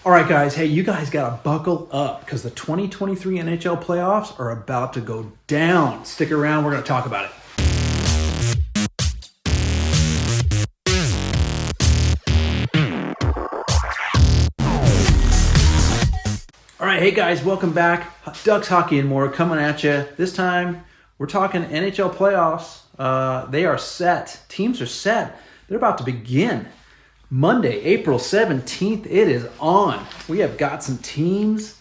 All right, guys. Hey, you guys got to buckle up because the 2023 NHL playoffs are about to go down. Stick around. We're going to talk about it. All right, hey guys, welcome back. Ducks Hockey and more coming at you. This time, we're talking NHL playoffs. They are set. Teams are set. They're about to begin. Monday, April 17th, it is on. We have got some teams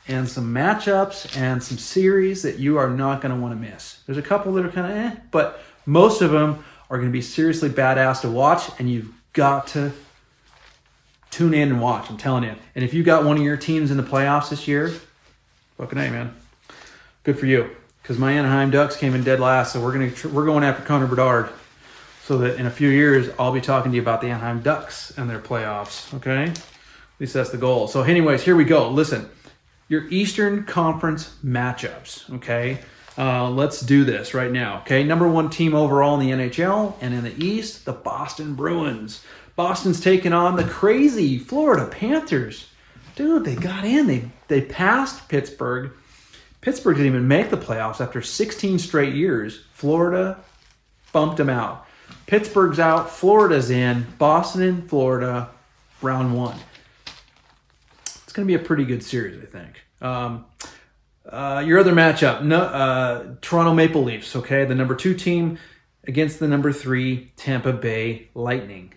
and some matchups and some series that you are not going to want to miss. There's a couple that are kind of but most of them are going to be seriously badass to watch, and you've got to tune in and watch, I'm telling you. And if you got one of your teams in the playoffs this year, fucking A, man. Good for you. Because my Anaheim Ducks came in dead last, so we're going after Connor Bedard. So that in a few years, I'll be talking to you about the Anaheim Ducks and their playoffs, okay? At least that's the goal. So anyways, here we go. Listen, your Eastern Conference matchups, okay? Let's do this right now, okay? Number one team overall in the NHL, and in the East, the Boston Bruins. Boston's taking on the crazy Florida Panthers. Dude, they got in. They passed Pittsburgh. Pittsburgh didn't even make the playoffs after 16 straight years. Florida bumped them out. Pittsburgh's out. Florida's in. Boston and Florida, round one. It's going to be a pretty good series, I think. Your other matchup, Toronto Maple Leafs, okay? The number 2 team against the number 3 Tampa Bay Lightning.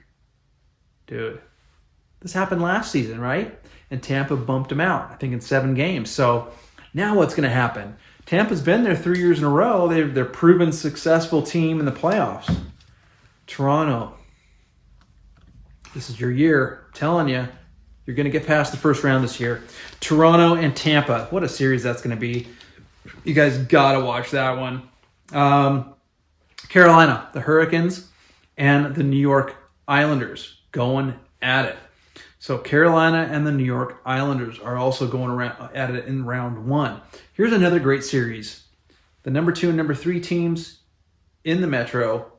Dude, this happened last season, right? And Tampa bumped them out, I think, in 7 games. So now what's going to happen? Tampa's been there 3 years in a row. They're proven successful team in the playoffs. Toronto, this is your year. I'm telling you, you're going to get past the first round this year. Toronto and Tampa. What a series that's going to be. You guys got to watch that one. Carolina, the Hurricanes, and the New York Islanders going at it. So Carolina and the New York Islanders are also going around at it in round one. Here's another great series. The number 2 and number 3 teams in the Metro,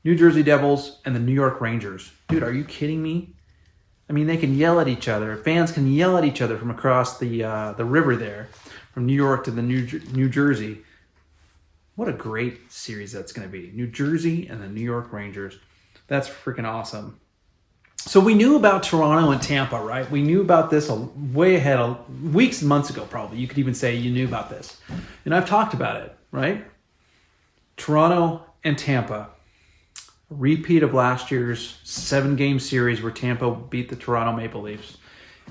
New Jersey Devils and the New York Rangers. Dude, are you kidding me? I mean, they can yell at each other. Fans can yell at each other from across the river there, from New York to the New Jersey. What a great series that's going to be. New Jersey and the New York Rangers. That's freaking awesome. So we knew about Toronto and Tampa, right? We knew about this way ahead, weeks and months ago probably. You could even say you knew about this. And I've talked about it, right? Toronto and Tampa. A repeat of last year's 7-game series where Tampa beat the Toronto Maple Leafs.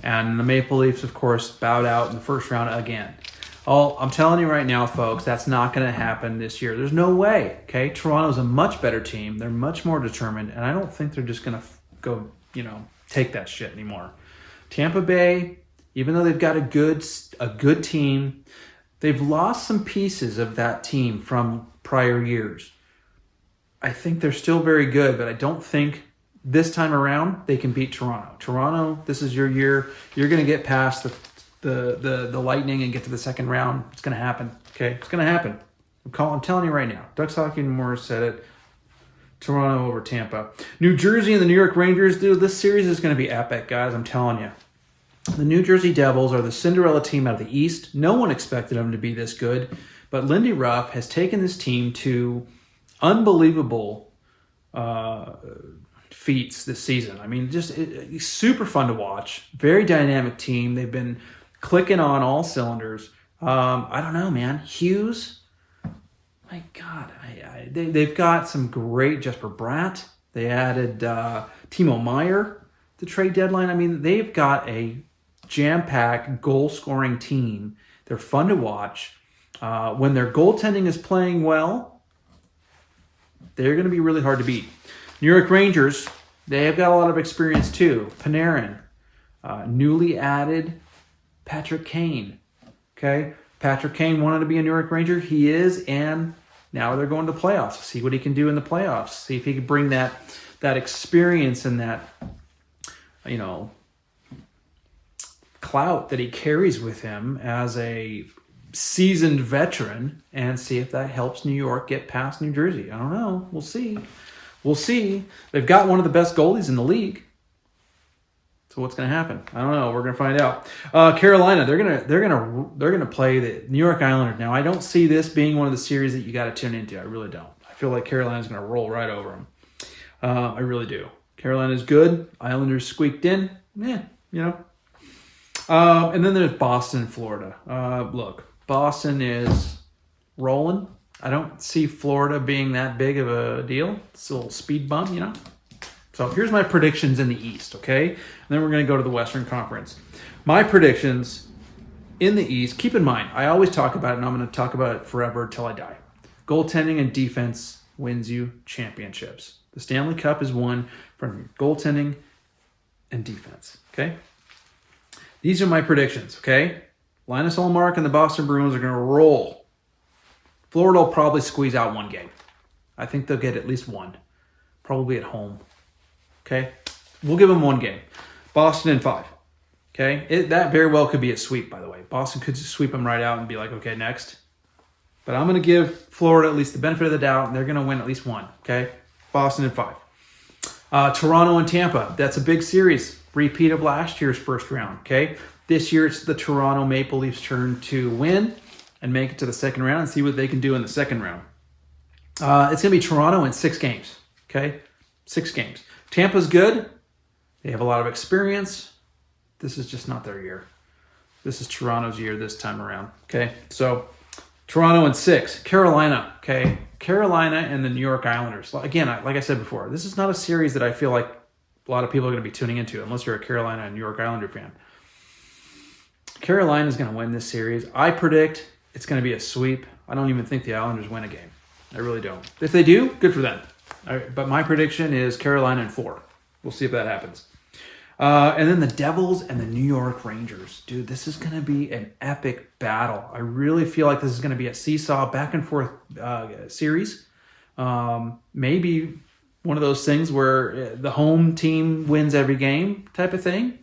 And the Maple Leafs, of course, bowed out in the first round again. I'm telling you right now, folks, that's not going to happen this year. There's no way, okay? Toronto's a much better team. They're much more determined, and I don't think they're just going to go, take that shit anymore. Tampa Bay, even though they've got a good team, they've lost some pieces of that team from prior years. I think they're still very good, but I don't think this time around they can beat Toronto. Toronto, this is your year. You're going to get past the Lightning and get to the second round. It's going to happen. Okay, it's going to happen. I'm telling you right now. Ducks Hockey and More said it. Toronto over Tampa. New Jersey and the New York Rangers, dude, this series is going to be epic, guys. I'm telling you. The New Jersey Devils are the Cinderella team out of the East. No one expected them to be this good, but Lindy Ruff has taken this team to unbelievable feats this season. I mean, just super fun to watch. Very dynamic team. They've been clicking on all cylinders. I don't know, man. Hughes, my God, they've got some great Jesper Bratt. They added Timo Meier to trade deadline. I mean, they've got a jam-packed, goal-scoring team. They're fun to watch. When their goaltending is playing well, they're going to be really hard to beat. New York Rangers, they have got a lot of experience too. Panarin, newly added Patrick Kane. Okay, Patrick Kane wanted to be a New York Ranger. He is, and now they're going to playoffs. See what he can do in the playoffs. See if he can bring that experience and that, clout that he carries with him as a seasoned veteran, and see if that helps New York get past New Jersey. I don't know. We'll see. They've got one of the best goalies in the league. So what's going to happen? I don't know. We're going to find out. Carolina, they're gonna play the New York Islanders. Now, I don't see this being one of the series that you got to tune into. I really don't. I feel like Carolina's going to roll right over them. I really do. Carolina's good. Islanders squeaked in. And then there's Boston, Florida. Look, Boston is rolling. I don't see Florida being that big of a deal. It's a little speed bump, So here's my predictions in the East, okay? And then we're going to go to the Western Conference. My predictions in the East, keep in mind, I always talk about it, and I'm going to talk about it forever till I die. Goaltending and defense wins you championships. The Stanley Cup is won from goaltending and defense, okay? These are my predictions, okay? Linus Ullmark and the Boston Bruins are going to roll. Florida will probably squeeze out one game. I think they'll get at least one. Probably at home. Okay? We'll give them one game. Boston in 5. Okay? That very well could be a sweep, by the way. Boston could just sweep them right out and be like, okay, next. But I'm going to give Florida at least the benefit of the doubt, and they're going to win at least one. Okay? Boston in 5. Toronto and Tampa. That's a big series. Repeat of last year's first round. Okay? This year, it's the Toronto Maple Leafs' turn to win and make it to the second round and see what they can do in the second round. It's going to be Toronto in 6 games, okay? 6 games. Tampa's good. They have a lot of experience. This is just not their year. This is Toronto's year this time around, okay? So Toronto in 6. Carolina, okay? Carolina and the New York Islanders. Again, like I said before, this is not a series that I feel like a lot of people are going to be tuning into unless you're a Carolina and New York Islander fan. Carolina is going to win this series. I predict it's going to be a sweep. I don't even think the Islanders win a game. I really don't. If they do, good for them. But my prediction is Carolina in 4. We'll see if that happens. And then the Devils and the New York Rangers. Dude, this is going to be an epic battle. I really feel like this is going to be a seesaw, back and forth series. Maybe one of those things where the home team wins every game type of thing.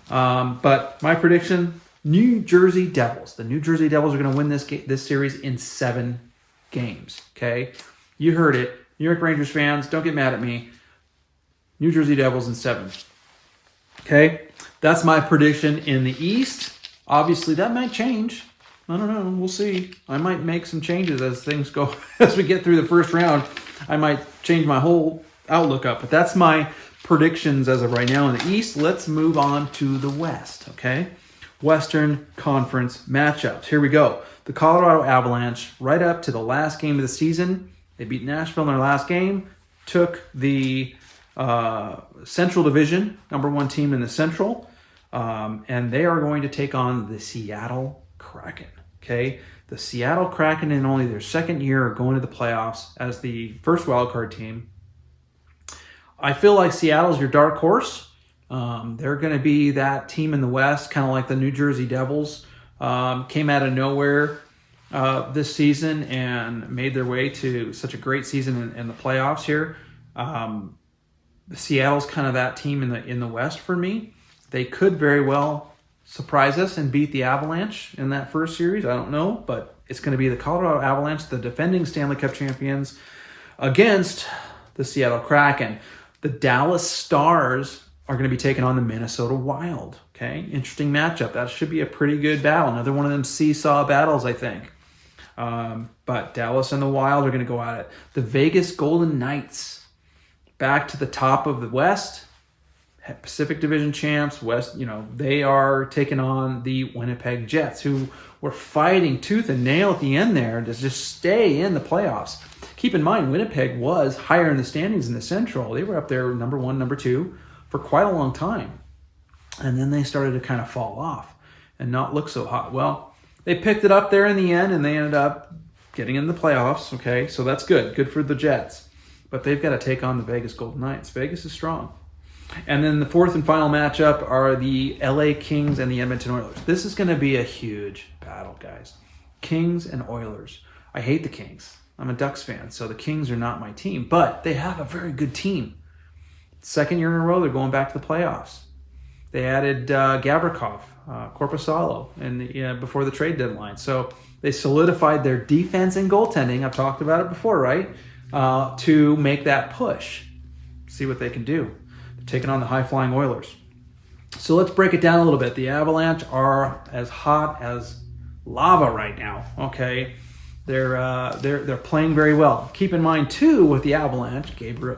But my prediction, New Jersey Devils. The New Jersey Devils are going to win this series in 7 games. Okay? You heard it. New York Rangers fans, don't get mad at me. New Jersey Devils in 7. Okay? That's my prediction in the East. Obviously, that might change. I don't know. We'll see. I might make some changes as things go. As we get through the first round, I might change my whole outlook up. But that's my predictions as of right now in the East. Let's move on to the West. Okay? Western Conference matchups. Here we go. The Colorado Avalanche, right up to the last game of the season. They beat Nashville in their last game. Took the Central Division, number 1 team in the Central. And they are going to take on the Seattle Kraken. Okay? The Seattle Kraken, in only their second year, are going to the playoffs as the first wildcard team. I feel like Seattle's your dark horse. They're going to be that team in the West, kind of like the New Jersey Devils. Came out of nowhere this season and made their way to such a great season in the playoffs here. Seattle's kind of that team in the West for me. They could very well surprise us and beat the Avalanche in that first series. I don't know, but it's going to be the Colorado Avalanche, the defending Stanley Cup champions, against the Seattle Kraken. The Dallas Stars are going to be taking on the Minnesota Wild. Okay, interesting matchup. That should be a pretty good battle. Another one of them seesaw battles, I think. But Dallas and the Wild are going to go at it. The Vegas Golden Knights, back to the top of the West, Pacific Division champs. West, they are taking on the Winnipeg Jets, who were fighting tooth and nail at the end there to just stay in the playoffs. Keep in mind, Winnipeg was higher in the standings in the Central. They were up there number 1, number 2 for quite a long time. And then they started to kind of fall off and not look so hot. Well, they picked it up there in the end, and they ended up getting in the playoffs. Okay, so that's good. Good for the Jets. But they've got to take on the Vegas Golden Knights. Vegas is strong. And then the fourth and final matchup are the LA Kings and the Edmonton Oilers. This is going to be a huge battle, guys. Kings and Oilers. I hate the Kings. I'm a Ducks fan, so the Kings are not my team. But they have a very good team. Second year in a row, they're going back to the playoffs. They added Gavrikov, Korpisalo, before the trade deadline. So they solidified their defense and goaltending. I've talked about it before, right? To make that push. See what they can do. They're taking on the high-flying Oilers. So let's break it down a little bit. The Avalanche are as hot as lava right now. Okay, they're playing very well. Keep in mind too with the Avalanche, Gabriel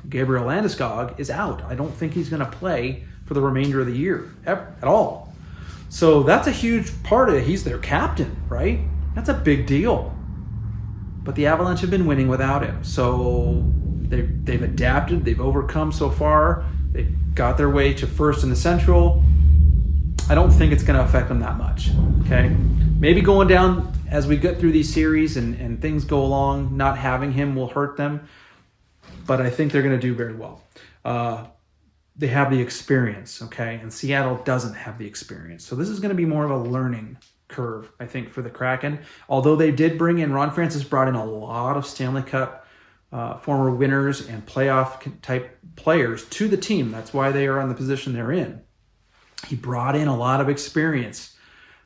Landeskog is out. I don't think he's going to play for the remainder of the year at all. So that's a huge part of it. He's their captain, right? That's a big deal. But the Avalanche have been winning without him. So they've adapted. They've overcome so far. They got their way to first in the Central. I don't think it's going to affect them that much. Okay, maybe going down as we get through these series and things go along, not having him will hurt them. But I think they're going to do very well. They have the experience, okay? And Seattle doesn't have the experience. So this is going to be more of a learning curve, I think, for the Kraken. Although they did bring in, Ron Francis brought in a lot of Stanley Cup former winners and playoff-type players to the team. That's why they are in the position they're in. He brought in a lot of experience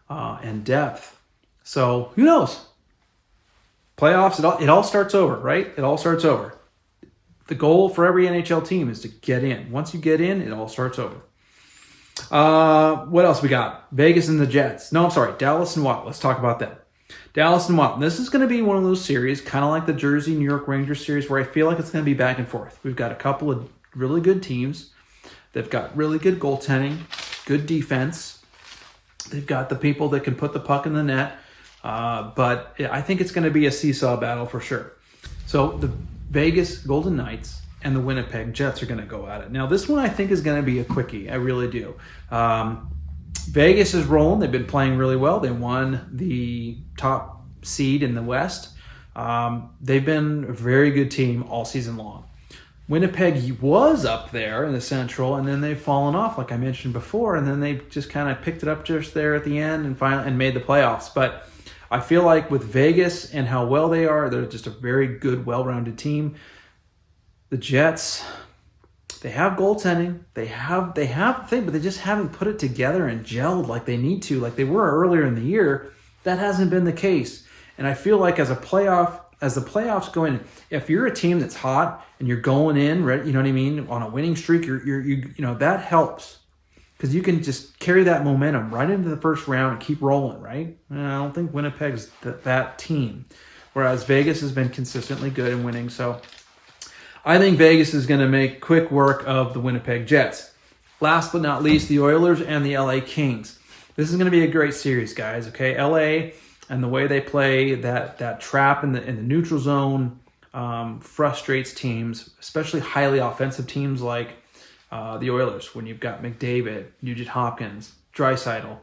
and depth. So who knows? Playoffs, it all starts over, right? It all starts over. The goal for every NHL team is to get in. Once you get in, it all starts over. What else we got? Vegas and the Jets. No, I'm sorry. Dallas and Wild. Let's talk about that. Dallas and Wild. This is going to be one of those series, kind of like the Jersey New York Rangers series, where I feel like it's going to be back and forth. We've got a couple of really good teams. They've got really good goaltending, good defense. They've got the people that can put the puck in the net. But I think it's going to be a seesaw battle for sure. So the Vegas Golden Knights and the Winnipeg Jets are going to go at it. Now, this one I think is going to be a quickie. I really do. Vegas is rolling. They've been playing really well. They won the top seed in the West. They've been a very good team all season long. Winnipeg was up there in the Central, and then they've fallen off, like I mentioned before, and then they just kind of picked it up just there at the end and made the playoffs. But I feel like with Vegas and how well they are, they're just a very good, well-rounded team. The Jets, they have goaltending. They have the thing, but they just haven't put it together and gelled like they need to, like they were earlier in the year. That hasn't been the case. And I feel like as the playoffs go in, if you're a team that's hot and you're going in, right, you know what I mean, on a winning streak, you know that helps. Because you can just carry that momentum right into the first round and keep rolling, right? And I don't think Winnipeg's that team. Whereas Vegas has been consistently good in winning. So I think Vegas is going to make quick work of the Winnipeg Jets. Last but not least, the Oilers and the LA Kings. This is going to be a great series, guys. Okay, LA and the way they play that trap in the neutral zone frustrates teams, especially highly offensive teams like the Oilers, when you've got McDavid, Nugent Hopkins, Draisaitl,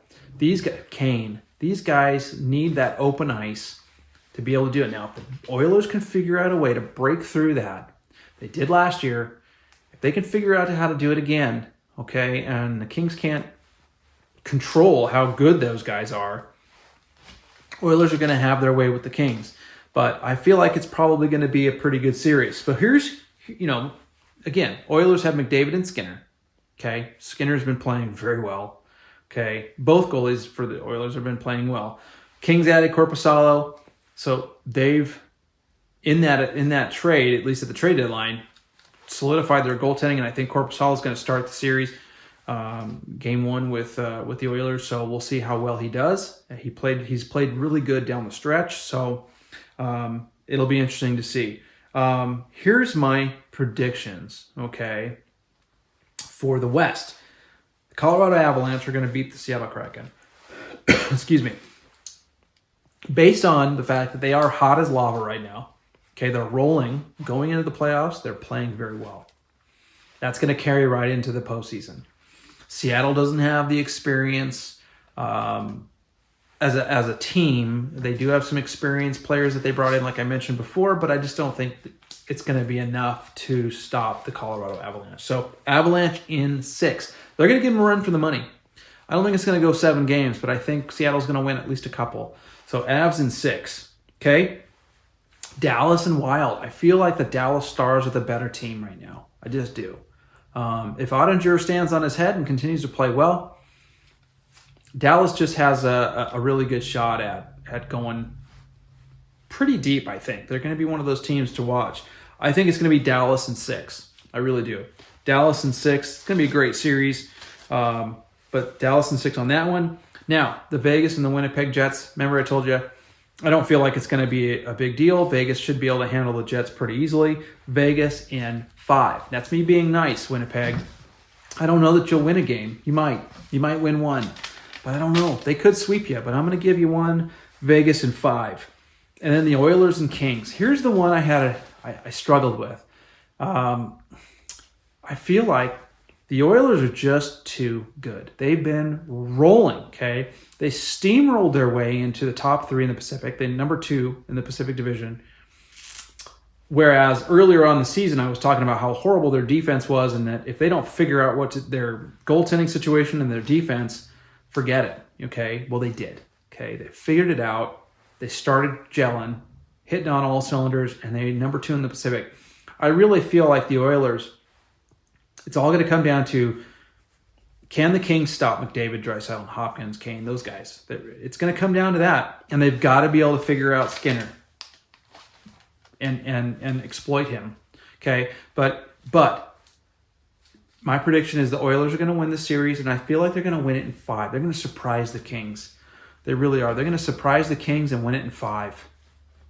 Kane. These guys need that open ice to be able to do it. Now, if the Oilers can figure out a way to break through that, they did last year. If they can figure out how to do it again, okay, and the Kings can't control how good those guys are, Oilers are going to have their way with the Kings. But I feel like it's probably going to be a pretty good series. But here's, again, Oilers have McDavid and Skinner. Okay, Skinner's been playing very well. Okay, both goalies for the Oilers have been playing well. Kings added Korpisalo, so they've in that trade, at least at the trade deadline, solidified their goaltending, and I think Korpisalo is going to start the series, game one with the Oilers. So we'll see how well he does. He's played really good down the stretch, so it'll be interesting to see. Here's my predictions, okay, for the West. The Colorado Avalanche are going to beat the Seattle Kraken. Excuse me. Based on the fact that they are hot as lava right now, okay, they're rolling, going into the playoffs, they're playing very well. That's going to carry right into the postseason. Seattle doesn't have the experience as a team. They do have some experienced players that they brought in, like I mentioned before, but I just don't think it's going to be enough to stop the Colorado Avalanche. So Avalanche in 6. They're going to give them a run for the money. I don't think it's going to go 7 games, but I think Seattle's going to win at least a couple. So Avs in 6. Okay? Dallas and Wild. I feel like the Dallas Stars are the better team right now. I just do. If Ottinger stands on his head and continues to play well, Dallas just has a really good shot at going pretty deep, I think. They're going to be one of those teams to watch. I think it's going to be Dallas in 6. I really do. Dallas in 6. It's going to be a great series. But Dallas in 6 on that one. Now, the Vegas and the Winnipeg Jets. Remember I told you, I don't feel like it's going to be a big deal. Vegas should be able to handle the Jets pretty easily. Vegas in 5. That's me being nice, Winnipeg. I don't know that you'll win a game. You might. You might win one. But I don't know. They could sweep you, but I'm going to give you one. Vegas in 5. And then the Oilers and Kings. Here's the one I struggled with. I feel like the Oilers are just too good. They've been rolling, okay? They steamrolled their way into the top 3 in the Pacific. They're number 2 in the Pacific Division. Whereas earlier on in the season, I was talking about how horrible their defense was and that if they don't figure out their goaltending situation and their defense, forget it, okay? Well, they did, okay? They figured it out. They started gelling, hitting on all cylinders, and they're number 2 in the Pacific. I really feel like the Oilers, it's all going to come down to, can the Kings stop McDavid, Draisaitl, Hopkins, Kane, those guys? It's going to come down to that, and they've got to be able to figure out Skinner and exploit him, okay? But my prediction is the Oilers are going to win the series, and I feel like they're going to win it in 5. They're going to surprise the Kings. They really are. They're going to surprise the Kings and win it in 5.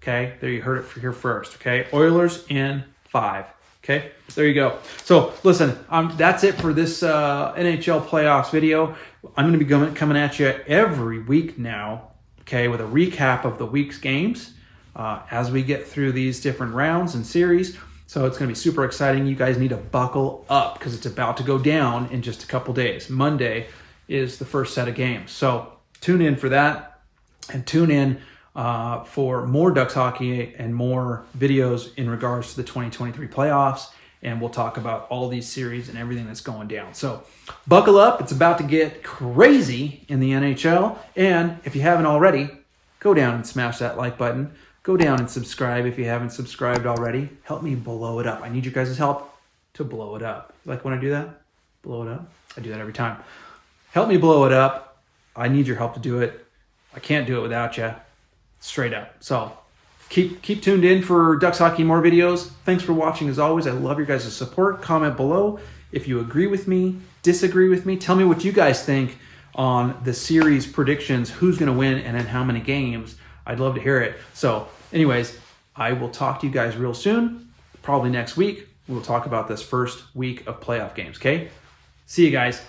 Okay? There, you heard it here first. Okay? Oilers in 5. Okay? There you go. So, listen, that's it for this NHL playoffs video. I'm going to be coming at you every week now, okay, with a recap of the week's games as we get through these different rounds and series. So it's going to be super exciting. You guys need to buckle up because it's about to go down in just a couple days. Monday is the first set of games. So tune in for that, and tune in for more Ducks hockey and more videos in regards to the 2023 playoffs. And we'll talk about all these series and everything that's going down. So buckle up. It's about to get crazy in the NHL. And if you haven't already, go down and smash that like button. Go down and subscribe if you haven't subscribed already. Help me blow it up. I need your guys' help to blow it up. Like when I do that? Blow it up? I do that every time. Help me blow it up. I need your help to do it. I can't do it without you. Straight up. So keep tuned in for Ducks Hockey, more videos. Thanks for watching as always. I love your guys' support. Comment below if you agree with me, disagree with me. Tell me what you guys think on the series predictions, who's going to win and in how many games. I'd love to hear it. So anyways, I will talk to you guys real soon. Probably next week. We'll talk about this first week of playoff games, okay? See you guys.